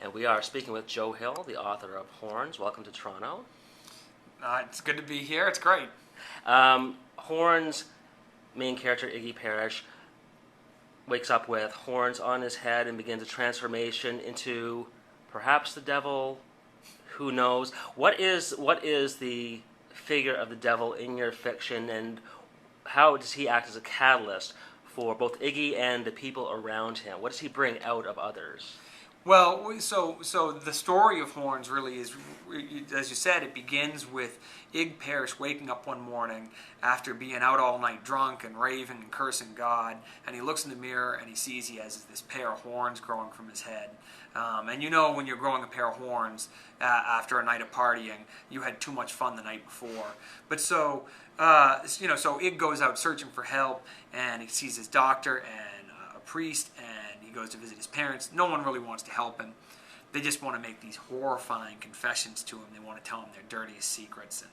And we are speaking with Joe Hill, the author of Horns. Welcome to Toronto. It's good to be here. It's great. Horns' main character, Iggy Parrish, wakes up with horns on his head and begins a transformation into perhaps the devil. Who knows? What is the figure of the devil in your fiction, and how does he act as a catalyst for both Iggy and the people around him? What does he bring out of others? Well, so the story of Horns really is, as you said, it begins with Iggy Parrish waking up one morning after being out all night drunk and raving and cursing God, and he looks in the mirror and he sees he has this pair of horns growing from his head. And you know when you're growing a pair of horns after a night of partying, you had too much fun the night before. But so Iggy goes out searching for help, and he sees his doctor and a priest, and he goes to visit his parents. No one really wants to help him. They just want to make these horrifying confessions to him. They want to tell him their dirtiest secrets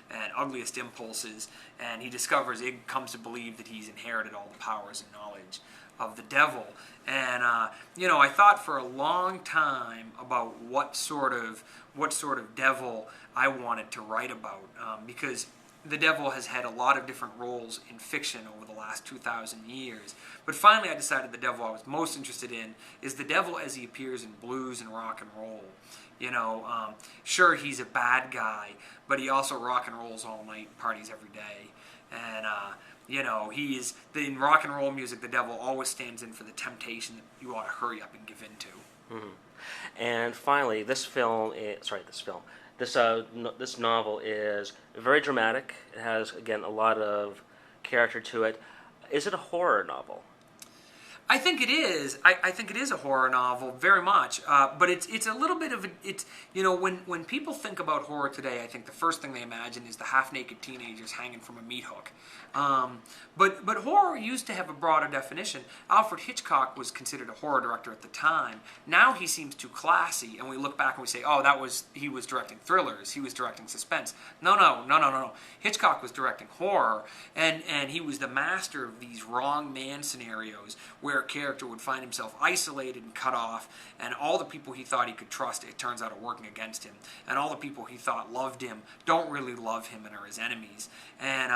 and ugliest impulses. And he discovers, Iggy comes to believe that he's inherited all the powers and knowledge of the devil. And I thought for a long time about what sort of devil I wanted to write about, because the devil has had a lot of different roles in fiction over the last 2,000 years. But finally I decided the devil I was most interested in is the devil as he appears in blues and rock and roll. Sure, he's a bad guy, but he also rock and rolls all night, parties every day. And, in rock and roll music, the devil always stands in for the temptation that you ought to hurry up and give in to. Mm-hmm. And finally, this novel is very dramatic. It has, again, a lot of character to it. Is it a horror novel? I think it is. I think it is a horror novel, very much. But it's a little bit of when people think about horror today, I think the first thing they imagine is the half-naked teenagers hanging from a meat hook. But horror used to have a broader definition. Alfred Hitchcock was considered a horror director at the time. Now he seems too classy, and we look back and we say, oh, he was directing thrillers, he was directing suspense. No. Hitchcock was directing horror, and he was the master of these wrong man scenarios where a character would find himself isolated and cut off, and all the people he thought he could trust, it turns out, are working against him, and all the people he thought loved him don't really love him and are his enemies. And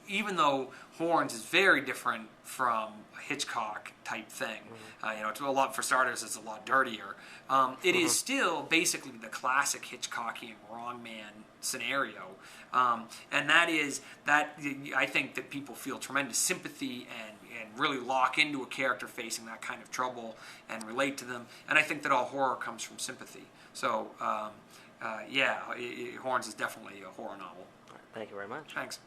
even though Horns is very different from a Hitchcock type thing, it's a lot, for starters, it's a lot dirtier. It is still basically the classic Hitchcockian wrong man scenario, and that I think that people feel tremendous sympathy and really lock into a character facing that kind of trouble and relate to them. And I think that all horror comes from sympathy. So, Horns is definitely a horror novel. Thank you very much. Thanks.